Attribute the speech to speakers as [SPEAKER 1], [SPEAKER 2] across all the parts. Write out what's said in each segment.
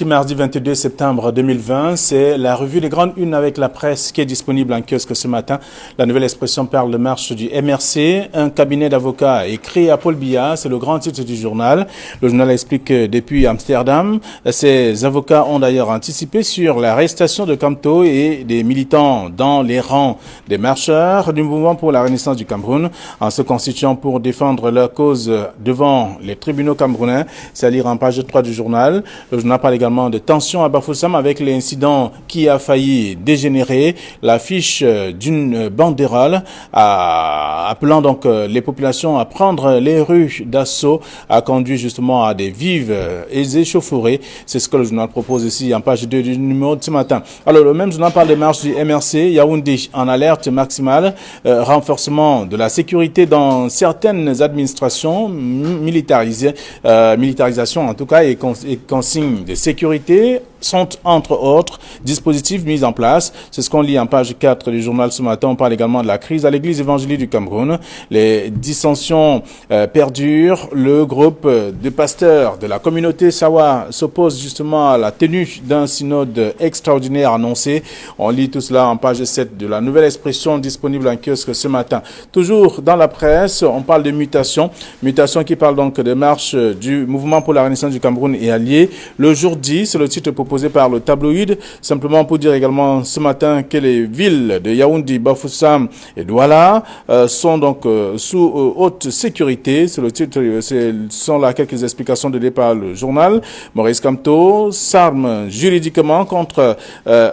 [SPEAKER 1] Mardi 22 septembre 2020, c'est la revue des grandes unes avec la presse qui est disponible en kiosque ce matin. La nouvelle expression parle de marche du MRC. Un cabinet d'avocats est créé à Paul Biya, c'est le grand titre du journal. Le journal explique que depuis Amsterdam, ces avocats ont d'ailleurs anticipé sur l'arrestation de Kamto et des militants dans les rangs des marcheurs du mouvement pour la renaissance du Cameroun, en se constituant pour défendre leur cause devant les tribunaux camerounais. C'est à lire en page 3 du journal. Le journal parle également de tensions à Bafoussam avec l'incident qui a failli dégénérer. L'affiche d'une banderole appelant donc les populations à prendre les rues d'assaut a conduit justement à des vives échauffourées. C'est ce que le journal propose ici en page 2 du numéro de ce matin. Alors le même journal parle des marches du MRC. Yaoundé en alerte maximale. Renforcement de la sécurité dans certaines administrations militarisation en tout cas et consignes de sécurité sont entre autres dispositifs mis en place. C'est ce qu'on lit en page 4 du journal ce matin. On parle également de la crise à l'église évangélique du Cameroun. Les dissensions perdurent. Le groupe de pasteurs de la communauté Sawa s'oppose justement à la tenue d'un synode extraordinaire annoncé. On lit tout cela en page 7 de la nouvelle expression disponible en kiosque ce matin. Toujours dans la presse, on parle de mutation. Mutation qui parle donc de marche du mouvement pour la renaissance du Cameroun et alliés. Le jour dit, c'est le titre proposé par le tabloïd, simplement pour dire également ce matin que les villes de Yaoundé, Bafoussam et Douala sont donc sous haute sécurité. C'est le titre, ce sont là quelques explications données par le journal. Maurice Kamto s'arme juridiquement contre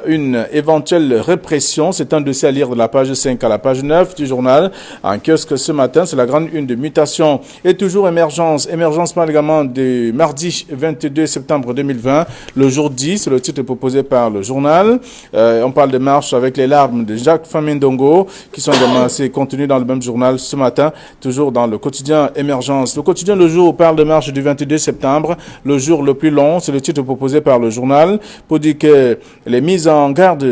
[SPEAKER 1] une éventuelle répression. C'est un dossier à lire de la page 5 à la page 9 du journal. En kiosque ce matin, c'est la grande une de mutation et toujours émergence. Émergence parle également de mardi 22 septembre 2020. Le jour dit, c'est le titre proposé par le journal. On parle de marche avec les larmes de Jacques Famindongo qui sont également assez contenus dans le même journal ce matin, toujours dans le quotidien Émergence. Le quotidien Le Jour parle de marche du 22 septembre, le jour le plus long, c'est le titre proposé par le journal pour dire que les mises en garde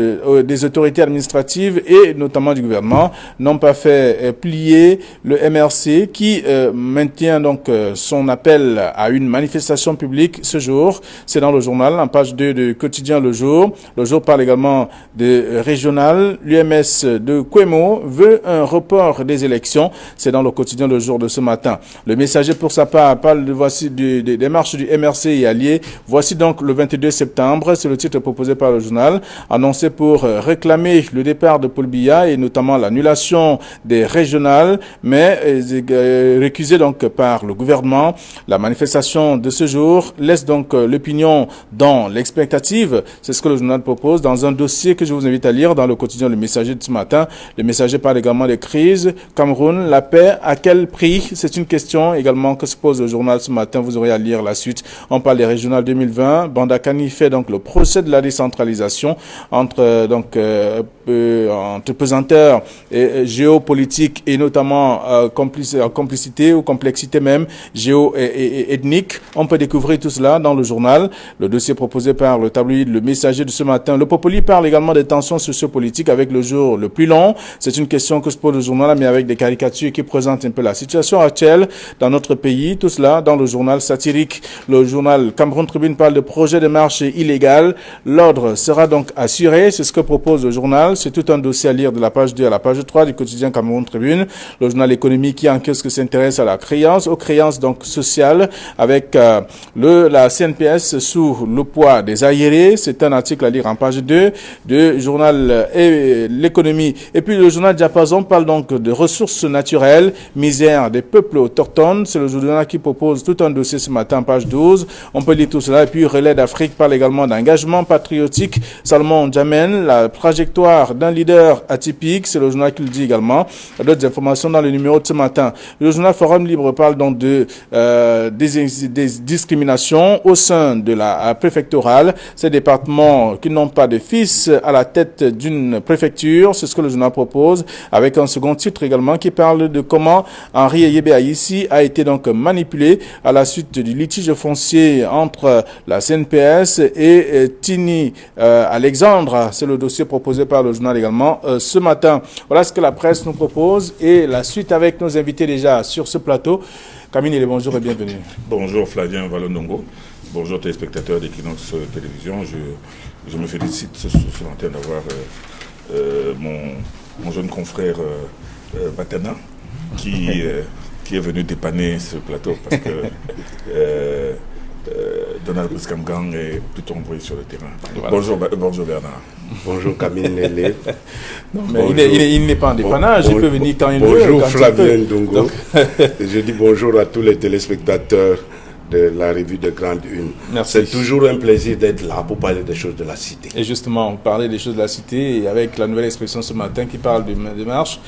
[SPEAKER 1] des autorités administratives et notamment du gouvernement n'ont pas fait plier le MRC qui maintient donc son appel à une manifestation publique ce jour. C'est dans le journal, en page 2 du quotidien Le Jour. Le Jour parle également de régional. L'UMS de Kwemo veut un report des élections. C'est dans le quotidien Le Jour de ce matin. Le Messager, pour sa part, parle des démarches du MRC et alliés. Voici donc le 22 septembre. C'est le titre proposé par le journal. Annoncé pour réclamer le départ de Paul Biya et notamment l'annulation des régionales, mais récusé donc par le gouvernement. La manifestation de ce jour laisse donc l'opinion dans l'expectative. C'est ce que le journal propose dans un dossier que je vous invite à lire dans le quotidien Le Messager de ce matin. Le Messager parle également des crises. Cameroun, la paix, à quel prix? C'est une question également que se pose le journal ce matin. Vous aurez à lire la suite. On parle des régionales 2020. Bandakani fait donc le procès de la décentralisation entre pesanteurs et géopolitiques et notamment complicité ou complexité même géo-ethnique. On peut découvrir tout cela dans le journal. Le dossier proposé par le tabloïd Le Messager de ce matin. Le Popoli parle également des tensions sociopolitiques avec le jour le plus long. C'est une question que se pose le journal, mais avec des caricatures qui présentent un peu la situation actuelle dans notre pays. Tout cela dans le journal satirique. Le journal Cameroun Tribune parle de projet de marche illégal. L'ordre sera donc assuré. C'est ce que propose le journal. C'est tout un dossier à lire de la page 2 à la page 3 du quotidien Cameroun Tribune. Le journal économique qui en kiosque s'intéresse à la créance, aux créances donc sociales avec la CNPS sous le poids des aérés. C'est un article à lire en page 2 du journal L'économie. Et puis le journal Diapason parle donc de ressources naturelles, misère des peuples autochtones. C'est le journal qui propose tout un dossier ce matin, page 12. On peut lire tout cela. Et puis Relais d'Afrique parle également d'engagement patriotique. Salomon Djamène, la trajectoire d'un leader atypique. C'est le journal qui le dit également. D'autres informations dans le numéro de ce matin. Le journal Forum Libre parle donc de des discriminations au sein de la préfectorale. Ces départements qui n'ont pas de fils à la tête d'une préfecture, c'est ce que le journal propose, avec un second titre également qui parle de comment Henri Eyebe Aïssi a été donc manipulé à la suite du litige foncier entre la CNPS et Tini Alexandre. C'est le dossier proposé par le journal également ce matin. Voilà ce que la presse nous propose et la suite avec nos invités déjà sur ce plateau. Camille, bonjour et bienvenue.
[SPEAKER 2] Bonjour Flavien Valondongo. Bonjour téléspectateurs d'Equinox Télévision. Je me félicite ce matin d'avoir mon jeune confrère Batana qui est venu dépanner ce plateau parce que Donald Buskamgang est plutôt envoyé sur le terrain. Voilà. Bonjour Bernard.
[SPEAKER 3] Bonjour Camille Nélé.
[SPEAKER 1] Il n'est pas en dépannage, il peut venir quand il veut.
[SPEAKER 3] Bonjour Flavien Ndongo. Je dis bonjour à tous les téléspectateurs de la revue de Grande Une. C'est toujours un plaisir d'être là pour parler des choses de la cité.
[SPEAKER 1] Et justement, parler des choses de la cité, et avec la nouvelle expression ce matin qui parle de démarche,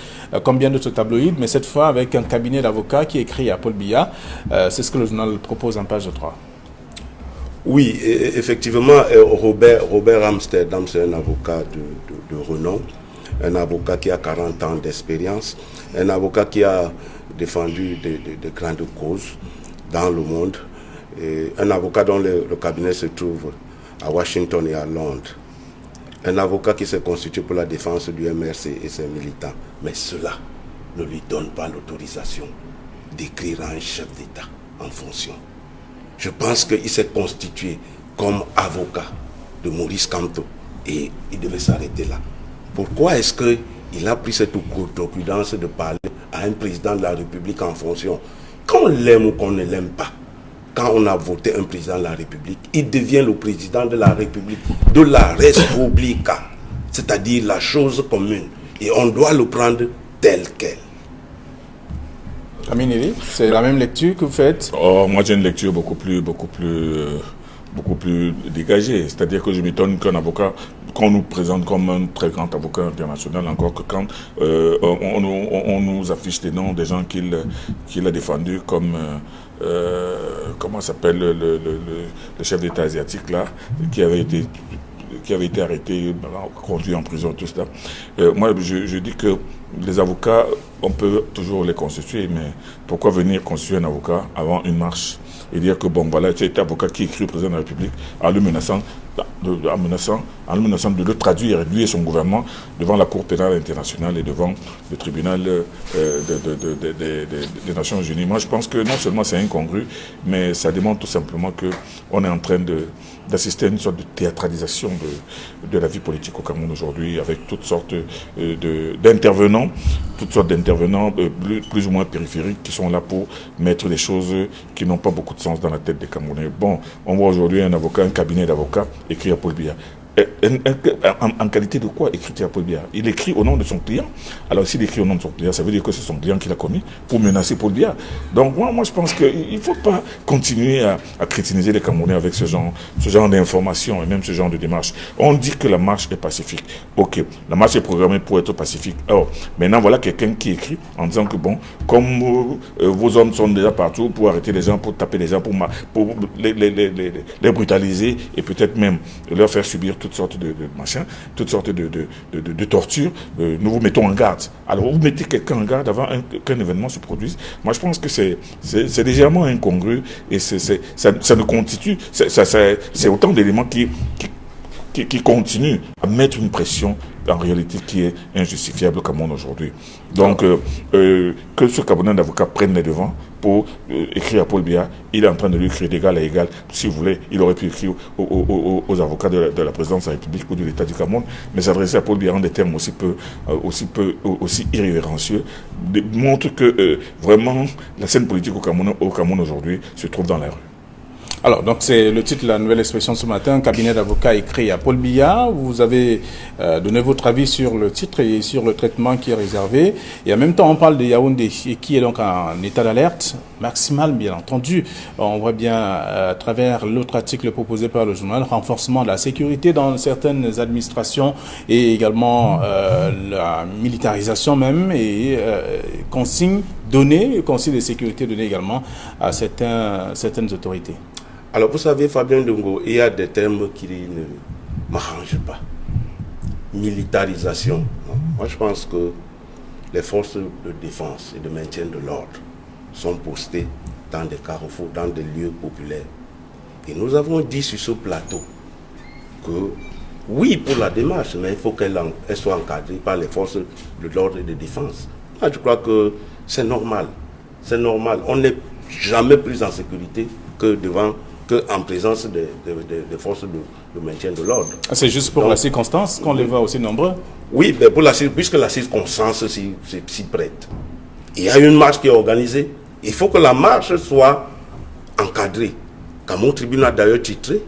[SPEAKER 1] comme bien d'autres tabloïds, mais cette fois avec un cabinet d'avocats qui est écrit à Paul Biya. C'est ce que le journal propose en page 3.
[SPEAKER 3] Oui, effectivement, Robert Amsterdam, c'est un avocat de renom, un avocat qui a 40 ans d'expérience, un avocat qui a défendu de grandes causes dans le monde, et un avocat dont le cabinet se trouve à Washington et à Londres, un avocat qui s'est constitué pour la défense du MRC et ses militants. Mais cela ne lui donne pas l'autorisation d'écrire à un chef d'État en fonction. Je pense qu'il s'est constitué comme avocat de Maurice Kamto et il devait s'arrêter là. Pourquoi est-ce qu'il a pris cette outrecuidance de parler à un président de la République en fonction? Qu'on l'aime ou qu'on ne l'aime pas, quand on a voté un président de la République, il devient le président de la République, de la Respublica, c'est-à-dire la chose commune. Et on doit le prendre tel quel.
[SPEAKER 1] Aminiri, c'est la même lecture que vous faites?
[SPEAKER 2] Moi j'ai une lecture beaucoup plus dégagée. C'est-à-dire que je m'étonne qu'un avocat, qu'on nous présente comme un très grand avocat international, encore que quand on nous affiche les noms des gens qu'il a défendus comme comment s'appelle le chef d'État asiatique là, qui avait été arrêté, conduit en prison, tout cela. Moi, je dis que les avocats, on peut toujours les constituer, mais pourquoi venir constituer un avocat avant une marche et dire que, bon, voilà, tu es avocat qui écrit au président de la République en le menaçant de le traduire, lui et son gouvernement, devant la Cour pénale internationale et devant le tribunal des Nations Unies. Moi, je pense que non seulement c'est incongru, mais ça démontre tout simplement qu'on est en train d'assister à une sorte de théâtralisation de la vie politique au Cameroun aujourd'hui, avec toutes sortes d'intervenants, plus ou moins périphériques, qui sont là pour mettre des choses qui n'ont pas beaucoup de sens dans la tête des Camerounais. Bon, on voit aujourd'hui un cabinet d'avocats écrit à Paul Biya. En qualité de quoi écrit à Paul Biya? Il écrit au nom de son client. Alors s'il écrit au nom de son client, ça veut dire que c'est son client qui l'a commis pour menacer Paul Biya. Donc moi je pense qu'il ne faut pas continuer à crétiniser les Camerounais avec ce genre d'informations et même ce genre de démarche. On dit que la marche est pacifique. Ok, la marche est programmée pour être pacifique. Alors maintenant voilà quelqu'un qui écrit en disant que bon, comme vos hommes sont déjà partout pour arrêter les gens, pour taper les gens, pour les brutaliser et peut-être même leur faire subir toutes sortes de machins, toutes sortes de tortures, nous vous mettons en garde. Alors vous mettez quelqu'un en garde avant qu'un événement se produise. Moi je pense que c'est légèrement incongru et ça ne constitue, c'est autant d'éléments qui continuent à mettre une pression en réalité qui est injustifiable au Cameroun aujourd'hui. Donc que ce Camerounais d'avocat prenne les devants pour écrire à Paul Biya, il est en train de lui écrire d'égal à égal. Si vous voulez, il aurait pu écrire aux avocats de la présidence de la République ou de l'État du Cameroun, mais s'adresser à Paul Biya en des termes aussi irrévérencieux, montre que vraiment la scène politique au Cameroun aujourd'hui se trouve dans la rue.
[SPEAKER 1] Alors, donc c'est le titre de la nouvelle expression ce matin, un cabinet d'avocats écrit à Paul Biya. Vous avez donné votre avis sur le titre et sur le traitement qui est réservé. Et en même temps, on parle de Yaoundé, qui est donc en état d'alerte maximale, bien entendu. On voit bien à travers l'autre article proposé par le journal, renforcement de la sécurité dans certaines administrations et également la militarisation même et consignes de sécurité données également à certaines autorités.
[SPEAKER 3] Alors, vous savez, Fabien Ndongo, il y a des termes qui ne m'arrangent pas. Militarisation. Non. Moi, je pense que les forces de défense et de maintien de l'ordre sont postées dans des carrefours, dans des lieux populaires. Et nous avons dit sur ce plateau que, oui, pour la démarche, mais il faut qu'elle soit encadrée par les forces de l'ordre et de défense. Moi, je crois que c'est normal. C'est normal. On n'est jamais plus en sécurité que devant qu'en présence des forces de maintien de l'ordre.
[SPEAKER 1] C'est juste pour la circonstance qu'on les voit aussi nombreux.
[SPEAKER 3] Oui, mais puisque la circonstance s'y prête. Il y a une marche qui est organisée. Il faut que la marche soit encadrée. Quand mon tribunal a d'ailleurs titré,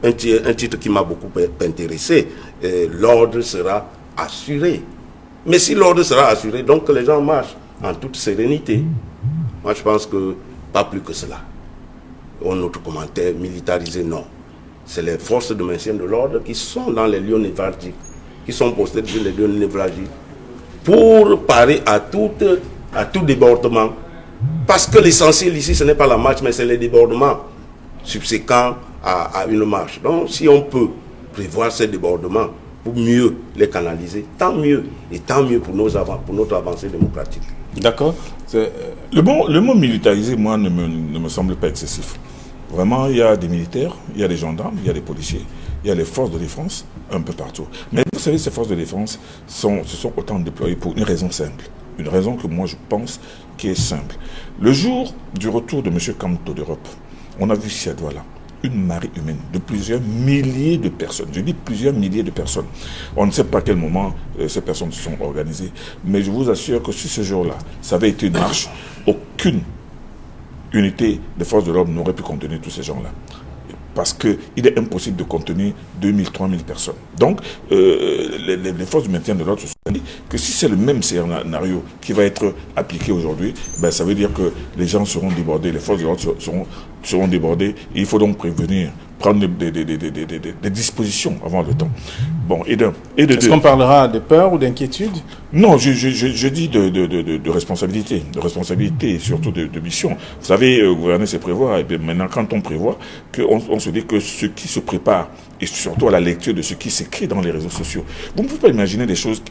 [SPEAKER 3] un titre qui m'a beaucoup intéressé, l'ordre sera assuré. Mais si l'ordre sera assuré, donc que les gens marchent en toute sérénité. Moi, je pense que pas plus que cela. Un autre commentaire, militarisé, non. C'est les forces de maintien de l'ordre qui sont dans les lieux névralgiques, qui sont postés sur les lieux névralgiques, pour parer à tout débordement. Parce que l'essentiel ici, ce n'est pas la marche, mais c'est les débordements subséquents à une marche. Donc, si on peut prévoir ces débordements pour mieux les canaliser, tant mieux. Et tant mieux pour notre avancée démocratique.
[SPEAKER 1] D'accord.
[SPEAKER 2] Le mot militarisé, moi, ne me semble pas excessif. Vraiment, il y a des militaires, il y a des gendarmes, il y a des policiers, il y a les forces de défense un peu partout. Mais vous savez, ces forces de défense se sont autant déployées pour une raison simple. Une raison que moi, je pense qui est simple. Le jour du retour de M. Kamto d'Europe, on a vu ici à Douala une marée humaine de plusieurs milliers de personnes. Je dis plusieurs milliers de personnes. On ne sait pas à quel moment ces personnes se sont organisées, mais je vous assure que si ce jour-là, ça avait été une marche, aucune unité de forces de l'ordre n'aurait pu contenir tous ces gens-là. Parce qu'il est impossible de contenir 2000, 3000 personnes. Donc, les forces de maintien de l'ordre se sont dit que si c'est le même scénario qui va être appliqué aujourd'hui, ben, ça veut dire que les gens seront débordés, les forces de l'ordre seront débordées. Et il faut donc prévenir, prendre des dispositions avant le temps. Bon, est-ce
[SPEAKER 1] qu'on parlera de peur ou d'inquiétude?
[SPEAKER 2] Non, je dis de responsabilité, et surtout de mission. Vous savez, gouverner, c'est prévoir. Et bien maintenant, quand on prévoit, on se dit que ce qui se prépare, et surtout à la lecture de ce qui s'écrit dans les réseaux sociaux. Vous ne pouvez pas imaginer des choses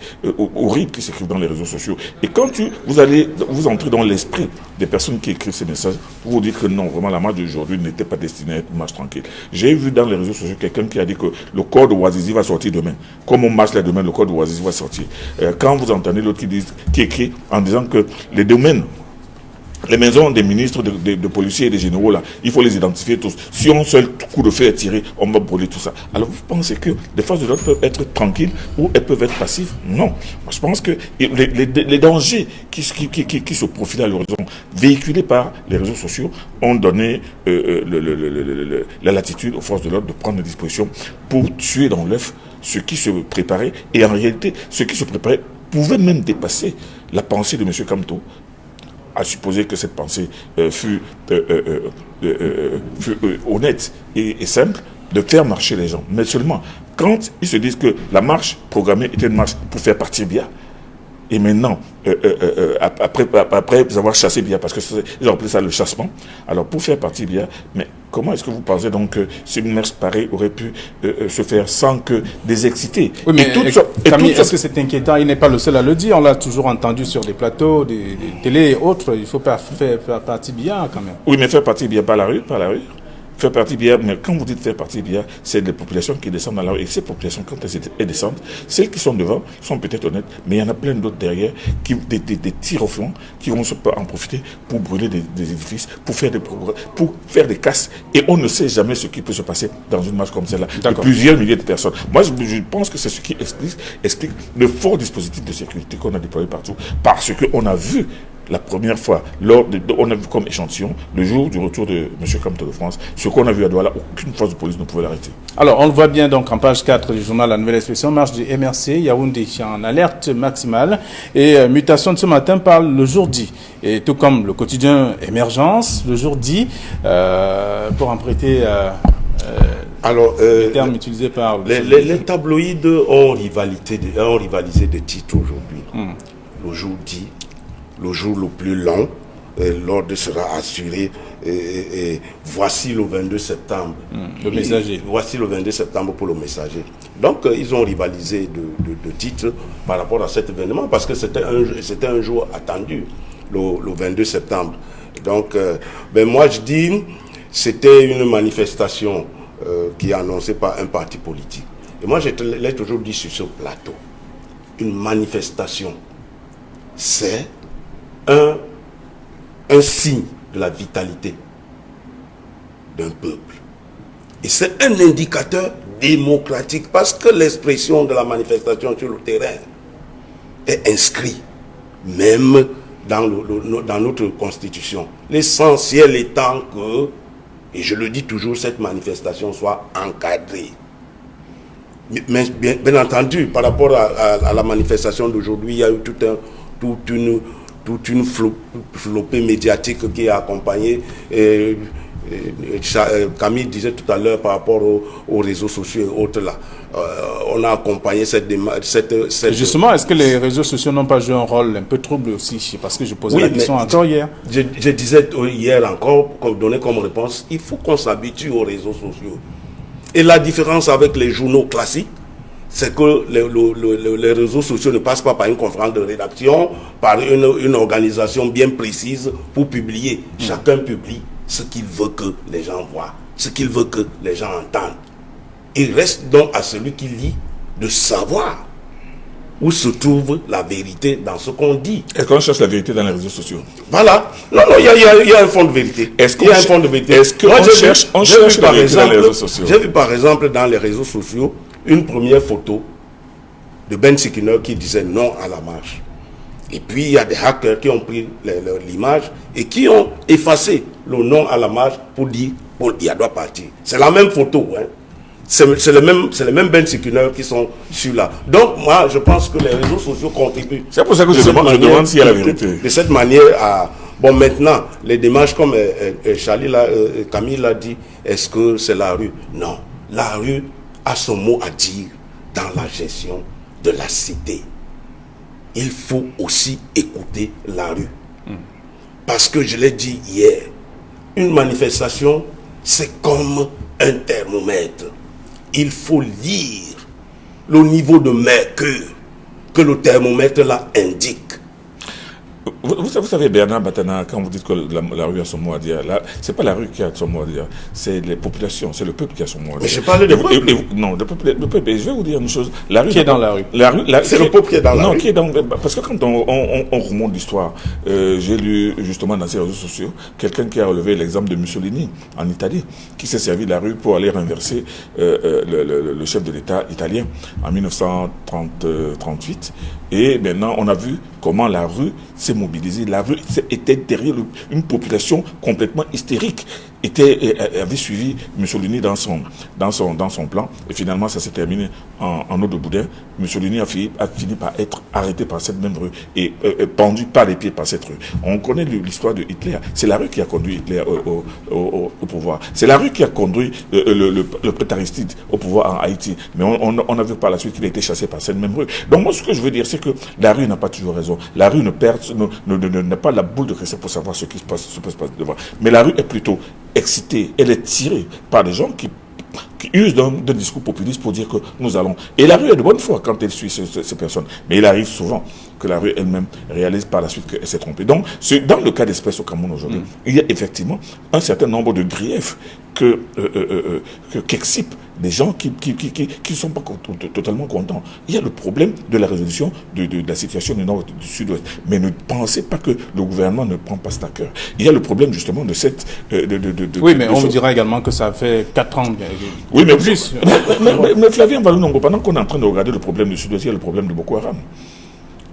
[SPEAKER 2] horribles qui s'écrivent dans les réseaux sociaux. Et quand vous entrez dans l'esprit des personnes qui écrivent ces messages, vous vous dites que non, vraiment la marche d'aujourd'hui n'était pas destinée à être une marche tranquille. J'ai vu dans les réseaux sociaux quelqu'un qui a dit que le code de Ouazizi va sortir demain. Comme on marche là demain, le code de Ouazizi va sortir. Quand vous entendez l'autre qui écrit en disant que les domaines, les maisons des ministres, de policiers et des généraux, là, il faut les identifier tous. Si un seul coup de feu est tiré, on va brûler tout ça. Alors vous pensez que les forces de l'ordre peuvent être tranquilles ou elles peuvent être passives? Non. Moi, je pense que les dangers qui se profilent à l'horizon, véhiculés par les réseaux sociaux, ont donné la latitude aux forces de l'ordre de prendre des dispositions pour tuer dans l'œuf ce qui se préparait. Et en réalité, ce qui se préparait pouvait même dépasser la pensée de M. Kamto, à supposer que cette pensée fut honnête et simple, de faire marcher les gens. Mais seulement, quand ils se disent que la marche programmée était une marche pour faire partir Biya, et maintenant, après avoir chassé Biya, parce qu'ils ont appelé ça le chassement, alors pour faire partir Biya, mais comment est-ce que vous pensez donc que une marche pareille aurait pu se faire sans que des excités?
[SPEAKER 1] Oui, mais Camille, est-ce que c'est inquiétant? Il n'est pas le seul à le dire, on l'a toujours entendu sur des plateaux, des télés et autres, il faut pas faire partie Biya quand même.
[SPEAKER 2] Oui, mais faire partie Biya par la rue. Faire partie Biya, mais quand vous dites faire partie Biya, c'est des populations qui descendent dans la rue. Et ces populations, quand elles descendent, celles qui sont devant sont peut-être honnêtes, mais il y en a plein d'autres derrière, des tirs au flanc, qui vont en profiter pour brûler des édifices, pour faire des casses. Et on ne sait jamais ce qui peut se passer dans une marche comme celle-là, de plusieurs milliers de personnes. Moi, je pense que c'est ce qui explique le fort dispositif de sécurité qu'on a déployé partout, parce qu'on a vu la première fois, on a vu comme échantillon, le jour du retour de M. Kamto de France, ce qu'on a vu à Douala, aucune force de police ne pouvait l'arrêter.
[SPEAKER 1] Alors, on le voit bien donc en page 4 du journal La Nouvelle Expression, marche du MRC, Yaoundé en alerte maximale. Et Mutation de ce matin parle le jour dit. Et tout comme le quotidien Émergence, le jour dit, pour en prêter les termes utilisés par...
[SPEAKER 3] Les tabloïds ont rivalisé de titres aujourd'hui. Le jour dit, le jour le plus long, l'ordre sera assuré. Et voici le 22 septembre.
[SPEAKER 1] Le messager.
[SPEAKER 3] Voici le 22 septembre pour le messager. Donc, ils ont rivalisé de titres par rapport à cet événement parce que c'était un jour attendu, le 22 septembre. Donc, moi, je dis, c'était une manifestation qui est annoncée par un parti politique. Et moi, je l'ai toujours dit sur ce plateau. Une manifestation, c'est un signe de la vitalité d'un peuple. Et c'est un indicateur démocratique parce que l'expression de la manifestation sur le terrain est inscrite même dans notre constitution. L'essentiel étant que, et je le dis toujours, cette manifestation soit encadrée. Mais bien entendu, par rapport à la manifestation d'aujourd'hui, il y a eu toute une flopée médiatique qui a accompagné. Camille disait tout à l'heure par rapport aux réseaux sociaux et autres là. On a accompagné cette démarche.
[SPEAKER 1] Justement, est-ce que les réseaux sociaux n'ont pas joué un rôle un peu trouble aussi? Parce que je posais la question encore hier.
[SPEAKER 3] Je disais hier encore, donné comme réponse, il faut qu'on s'habitue aux réseaux sociaux. Et la différence avec les journaux classiques, c'est que les réseaux sociaux ne passent pas par une conférence de rédaction, par une organisation bien précise pour publier. Chacun publie ce qu'il veut que les gens voient, ce qu'il veut que les gens entendent. Il reste donc à celui qui lit de savoir où se trouve la vérité dans ce qu'on dit.
[SPEAKER 2] Est-ce qu'on cherche la vérité dans les réseaux sociaux?
[SPEAKER 3] Voilà. Non, il y a un fond de vérité. Il y a un fond de vérité.
[SPEAKER 2] Est-ce qu'on cherche la vérité dans les réseaux sociaux?
[SPEAKER 3] J'ai vu par exemple dans les réseaux sociaux une première photo de Ben Sikiner qui disait non à la marche. Et puis il y a des hackers qui ont pris l'image et qui ont effacé le non à la marche pour dire Paul Biya doit partir. C'est la même photo, hein. C'est les mêmes Ben Sikiner qui sont sur là. Donc moi je pense que les réseaux sociaux contribuent.
[SPEAKER 2] C'est pour ça que je demande s'il y a la vérité.
[SPEAKER 3] De cette manière à... Bon, maintenant, les démarches comme Camille l'a dit, est-ce que c'est la rue? Non. La rue a son mot à dire dans la gestion de la cité. Il faut aussi écouter la rue. Parce que je l'ai dit hier, une manifestation, c'est comme un thermomètre. Il faut lire le niveau de mercure que le thermomètre là indique.
[SPEAKER 2] Vous savez, Bernard Batana, quand vous dites que la rue a son mot à dire, c'est pas la rue qui a son mot à dire, c'est les populations, c'est le peuple qui a son mot à dire.
[SPEAKER 3] Mais je parle de peuple.
[SPEAKER 2] Non, le peuple. Et je vais vous dire une chose. La rue
[SPEAKER 1] qui est dans la rue.
[SPEAKER 2] C'est
[SPEAKER 3] le peuple qui est dans la rue.
[SPEAKER 2] Parce que quand on remonte l'histoire, j'ai lu justement dans ces réseaux sociaux quelqu'un qui a relevé l'exemple de Mussolini en Italie, qui s'est servi de la rue pour aller renverser le chef de l'État italien en 1938. Et maintenant, on a vu comment la rue s'est mobilisée. La rue était derrière une population complètement hystérique. Avait suivi Mussolini dans son plan. Et finalement, ça s'est terminé en eau de boudin. Mussolini a fini par être arrêté par cette même rue et pendu par les pieds par cette rue. On connaît l'histoire de Hitler. C'est la rue qui a conduit Hitler au pouvoir. C'est la rue qui a conduit le prêtre Aristide au pouvoir en Haïti. Mais on a vu par la suite qu'il a été chassé par cette même rue. Donc moi, ce que je veux dire, c'est que la rue n'a pas toujours raison. La rue n'a pas la boule de cristal pour savoir ce qui se passe devant. Mais la rue est plutôt excitée, elle est tirée par des gens qui usent d'un discours populiste pour dire que nous allons... Et la rue est de bonne foi quand elle suit ces personnes. Mais il arrive souvent que la rue elle-même réalise par la suite qu'elle s'est trompée. Donc, dans le cas d'espèce au Cameroun aujourd'hui, il y a effectivement un certain nombre de griefs qu'excipent des gens qui ne sont pas totalement contents. Il y a le problème de la résolution de la situation du nord et du sud-ouest. Mais ne pensez pas que le gouvernement ne prend pas ça à cœur. Il y a le problème justement de cette...
[SPEAKER 1] oui, mais on vous dira également que ça fait 4 ans.
[SPEAKER 2] Oui, mais plus. Mais Flavien Valunongo, pendant qu'on est en train de regarder le problème du sud-ouest, il y a le problème de Boko Haram.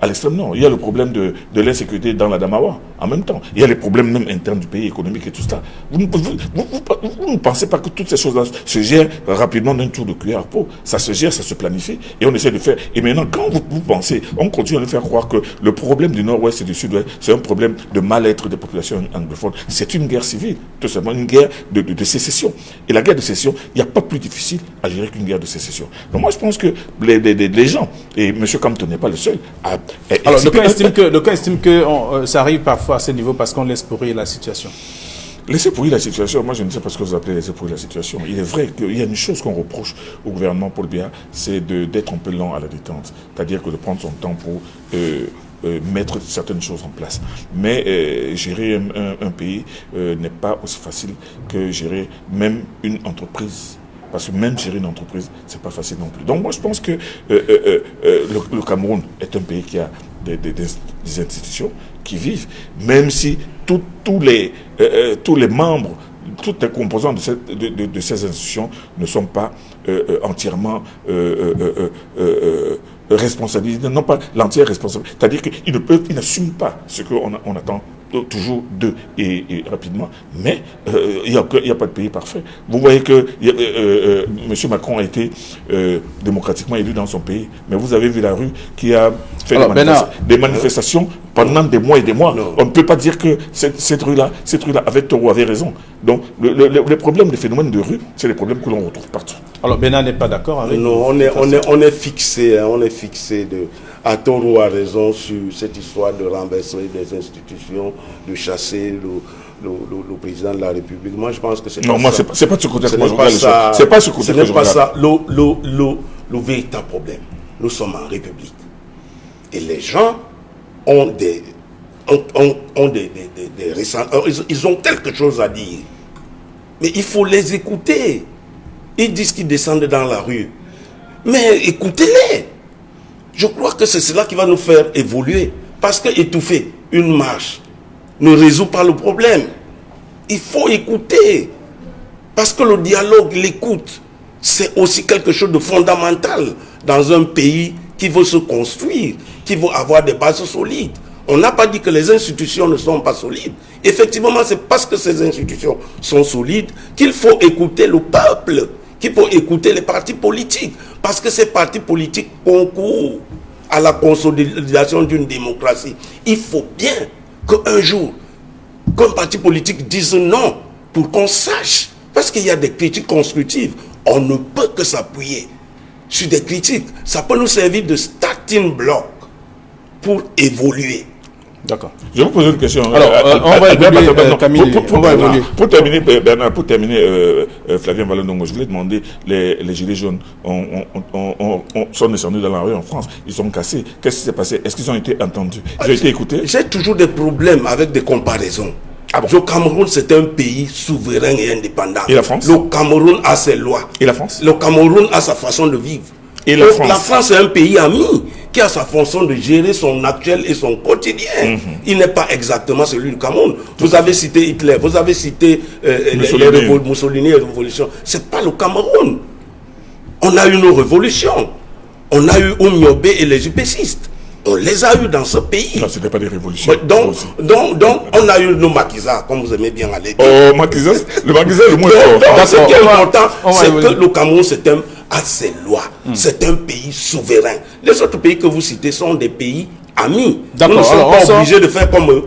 [SPEAKER 2] À l'extrême nord, il y a le problème de l'insécurité dans la Damawa, en même temps. Il y a les problèmes même internes du pays, économique et tout ça. Vous ne pensez pas que toutes ces choses-là se gèrent rapidement d'un tour de cuillère à peau. Ça se gère, ça se planifie, et on essaie de faire. Et maintenant, quand vous pensez, on continue à nous faire croire que le problème du nord-ouest et du sud-ouest, c'est un problème de mal-être des populations anglophones. C'est une guerre civile, tout simplement une guerre de sécession. Et la guerre de sécession, il n'y a pas plus difficile à gérer qu'une guerre de sécession. Donc moi, je pense que les gens, et M. Campton n'est pas le seul,
[SPEAKER 1] alors, le cas estime que ça arrive parfois à ce niveau parce qu'on laisse pourrir la situation.
[SPEAKER 2] Laisser pourrir la situation, moi je ne sais pas ce que vous appelez laisser pourrir la situation. Il est vrai qu'il y a une chose qu'on reproche au gouvernement Paul Biya, c'est d'être un peu lent à la détente. C'est-à-dire que de prendre son temps pour mettre certaines choses en place. Mais gérer un pays n'est pas aussi facile que gérer même une entreprise. Parce que même gérer une entreprise, c'est pas facile non plus. Donc moi je pense que le Cameroun est un pays qui a des institutions qui vivent, même si tous les membres toutes les composantes de ces institutions ne sont pas entièrement responsabilisées, non pas l'entière responsabilité. C'est-à-dire qu'ils n'assument pas ce qu'on attend toujours d'eux et rapidement, mais il n'y a pas de pays parfait. Vous voyez que M. Macron a été démocratiquement élu dans son pays, mais vous avez vu la rue qui a fait des manifestations pendant des mois et des mois. Non. On ne peut pas dire que cette rue-là avait tort ou avait raison. Donc le problème des phénomènes de rue, c'est les problèmes que l'on retrouve partout.
[SPEAKER 1] Alors Bernard n'est pas d'accord avec
[SPEAKER 3] nous? Non, on est fixé à tort ou à raison sur cette histoire de renverser des institutions, de chasser le président de la République. Moi, je pense que c'est
[SPEAKER 2] non, moi, c'est pas de ce côté que moi je regarde les choses. C'est pas ce côté que je regarde. Ce n'est pas
[SPEAKER 3] ça. Le véritable problème. Nous sommes en République. Et les gens ont des récents... Ils ont quelque chose à dire. Mais il faut les écouter. Ils disent qu'ils descendent dans la rue. Mais écoutez-les. Je crois que c'est cela qui va nous faire évoluer. Parce que étouffer une marche ne résout pas le problème. Il faut écouter. Parce que le dialogue, l'écoute, c'est aussi quelque chose de fondamental dans un pays qui veut se construire, qui veut avoir des bases solides. On n'a pas dit que les institutions ne sont pas solides. Effectivement, c'est parce que ces institutions sont solides qu'il faut écouter le peuple, qu'il faut écouter les partis politiques. Parce que ces partis politiques concourent à la consolidation d'une démocratie. Il faut bien qu'un jour, qu'un parti politique dise non, pour qu'on sache. Parce qu'il y a des critiques constructives. On ne peut que s'appuyer sur des critiques. Ça peut nous servir de starting block pour évoluer.
[SPEAKER 2] D'accord. Je vais vous poser une question.
[SPEAKER 1] Alors, on va évoluer, Camille.
[SPEAKER 2] Pour terminer, Bernard, Flavien Vallon, je voulais demander, les gilets jaunes sont descendus dans la rue en France. Ils sont cassés. Qu'est-ce qui s'est passé? Est-ce qu'ils ont été entendus? Ils ont été écoutés?
[SPEAKER 3] J'ai toujours des problèmes avec des comparaisons. Ah bon? Le Cameroun, c'est un pays souverain et indépendant.
[SPEAKER 2] Et la France?
[SPEAKER 3] Le Cameroun a ses lois.
[SPEAKER 2] Et la France?
[SPEAKER 3] Le Cameroun a sa façon de vivre.
[SPEAKER 2] Et la France?
[SPEAKER 3] La France est un pays ami qui a sa fonction de gérer son actuel et son quotidien. Il n'est pas exactement celui du Cameroun. Vous avez cité Hitler, vous avez cité Mussolini et la révolution. Ce n'est pas le Cameroun. On a eu nos révolutions. On a eu Oumiobe et les UPCistes. On les a eu dans ce pays.
[SPEAKER 2] Non, ce n'était pas des révolutions.
[SPEAKER 3] Donc, on a eu nos maquisards, comme vous aimez bien aller dire.
[SPEAKER 2] Oh, maquisards, le maquisard est le moins fort.
[SPEAKER 3] Ce qui est important, c'est que le Cameroun, a ses lois. C'est un pays souverain. Les autres pays que vous citez sont des pays amis. Nous ne sommes pas obligés de faire comme eux.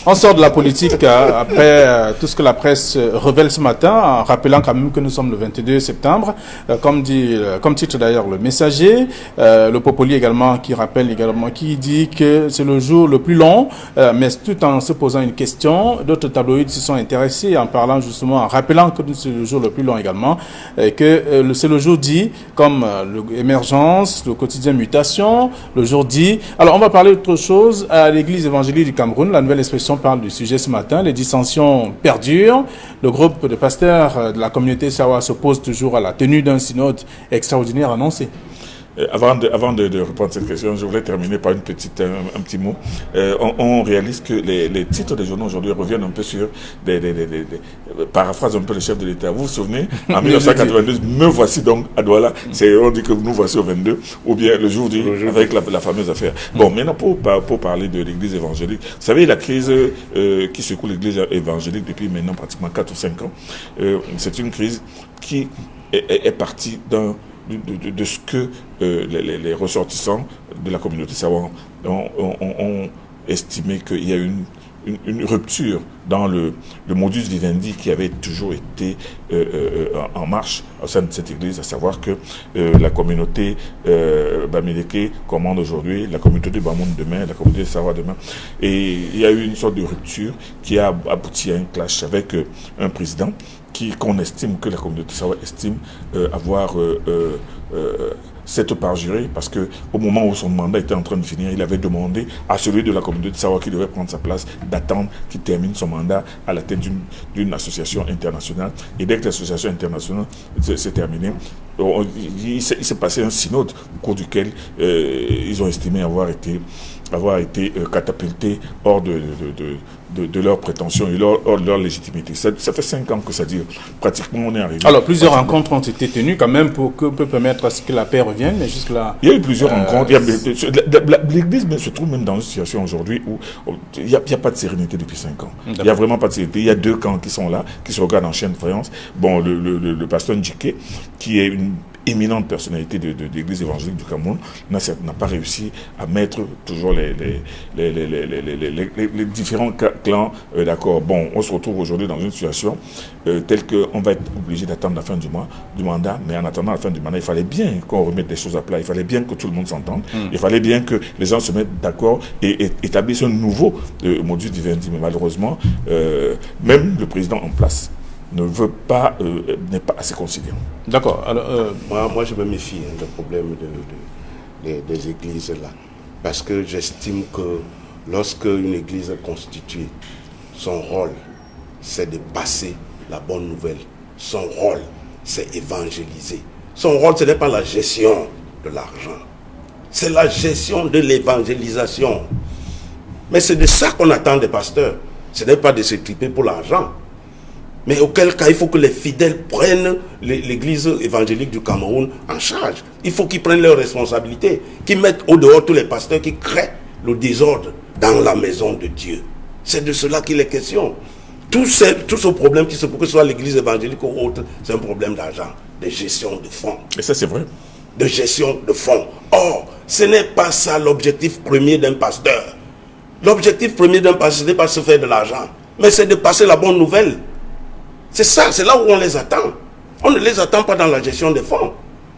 [SPEAKER 1] On sort de la politique après tout ce que la presse révèle ce matin, en rappelant quand même que nous sommes le 22 septembre, comme titre d'ailleurs le Messager, le Popoli également qui dit que c'est le jour le plus long, mais tout en se posant une question. D'autres tabloïds se sont intéressés en parlant justement, en rappelant que c'est le jour le plus long également, que c'est le jour dit comme l'émergence, le quotidien mutation, le jour dit. Alors on va parler d'autre chose à l'église évangélique du Cameroun. La nouvelle expression parle du sujet ce matin. Les dissensions perdurent. Le groupe de pasteurs de la communauté Sawa s'oppose toujours à la tenue d'un synode extraordinaire annoncé.
[SPEAKER 2] Avant de reprendre cette question, je voulais terminer par un petit mot. On réalise que les titres des journaux aujourd'hui reviennent un peu sur paraphrase un peu le chef de l'État. Vous vous souvenez, en 1992, me voici donc à Douala. On dit que nous voici au 22, ou bien le jour du, avec la fameuse affaire. Bon, maintenant pour parler de l'église évangélique, vous savez, la crise qui secoue l'église évangélique depuis maintenant pratiquement 4 ou 5 ans, c'est une crise qui est partie de ce que les ressortissants de la communauté Sawa ont estimé qu'il y a une rupture dans le modus vivendi qui avait toujours été en marche au sein de cette église, à savoir que la communauté Bamileke commande aujourd'hui, la communauté de Bamoun demain, la communauté de Sawa demain. Et il y a eu une sorte de rupture qui a abouti à un clash avec un président qu'on estime, que la communauté Sawa estime avoir cette parjurée, parce que au moment où son mandat était en train de finir, il avait demandé à celui de la communauté Sawa qui devait prendre sa place d'attendre qu'il termine son mandat à la tête d'une association internationale. Et dès que l'association internationale s'est terminée, il s'est passé un synode au cours duquel ils ont estimé avoir été avoir été catapultés hors de leurs prétentions et hors de leur légitimité. Ça fait 5 ans que ça dure. Pratiquement, on est arrivé.
[SPEAKER 1] Alors, plusieurs rencontres ont été tenues quand même pour que peut permettre à ce que la paix revienne, mais jusque-là...
[SPEAKER 2] Il y a eu plusieurs rencontres. L'Église se trouve même dans une situation aujourd'hui où il n'y a pas de sérénité depuis 5 ans. Il n'y a vraiment pas de sérénité. Il y a 2 camps qui sont là, qui se regardent en chaîne de faïence. Bon, le pasteur Ndjike, qui est une éminente personnalité de l'Église évangélique du Cameroun, n'a pas réussi à mettre toujours les différents clans d'accord. Bon, on se retrouve aujourd'hui dans une situation telle qu'on va être obligé d'attendre la fin du mandat, mais en attendant la fin du mandat, il fallait bien qu'on remette les choses à plat, il fallait bien que tout le monde s'entende, il fallait bien que les gens se mettent d'accord et établissent un nouveau modus vivendi. Mais malheureusement, même le président en place n'est pas assez considérant.
[SPEAKER 1] D'accord. Alors,
[SPEAKER 3] moi, je me méfie des problèmes des églises là. Parce que j'estime que lorsque une église est constituée, son rôle, c'est de passer la bonne nouvelle. Son rôle, c'est évangéliser. Son rôle, ce n'est pas la gestion de l'argent. C'est la gestion de l'évangélisation. Mais c'est de ça qu'on attend des pasteurs. Ce n'est pas de s'équiper pour l'argent. Mais auquel cas, il faut que les fidèles prennent l'église évangélique du Cameroun en charge. Il faut qu'ils prennent leurs responsabilités, qu'ils mettent au dehors tous les pasteurs qui créent le désordre dans la maison de Dieu. C'est de cela qu'il est question. Tout ce problème qui se peut que ce soit l'église évangélique ou autre, c'est un problème d'argent, de gestion de fonds.
[SPEAKER 2] Et ça, c'est vrai.
[SPEAKER 3] De gestion de fonds. Or, ce n'est pas ça l'objectif premier d'un pasteur. L'objectif premier d'un pasteur, ce n'est pas de se faire de l'argent, mais c'est de passer la bonne nouvelle. C'est ça, c'est là où on les attend. On ne les attend pas dans la gestion des fonds.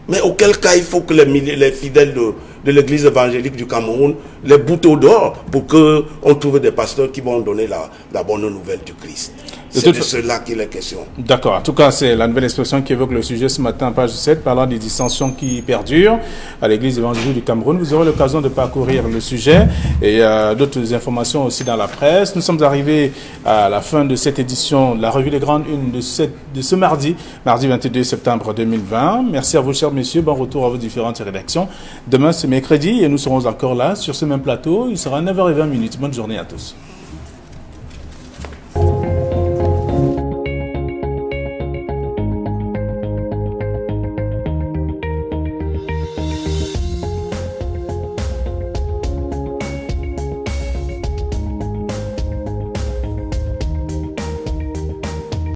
[SPEAKER 3] Mais auquel cas, il faut que les fidèles de l'église évangélique du Cameroun les boutent au dehors pour qu'on trouve des pasteurs qui vont donner la bonne nouvelle du Christ. C'est de cela qu'il est question.
[SPEAKER 1] D'accord. En tout cas, c'est la nouvelle expression qui évoque le sujet ce matin, page 7, parlant des dissensions qui perdurent à l'église évangélique du Cameroun. Vous aurez l'occasion de parcourir le sujet et d'autres informations aussi dans la presse. Nous sommes arrivés à la fin de cette édition de la revue des grandes unes de ce mardi 22 septembre 2020. Merci à vous, chers messieurs. Bon retour à vos différentes rédactions. Demain, c'est mercredi et nous serons encore là sur ce même plateau. Il sera 9h20. Bonne journée à tous.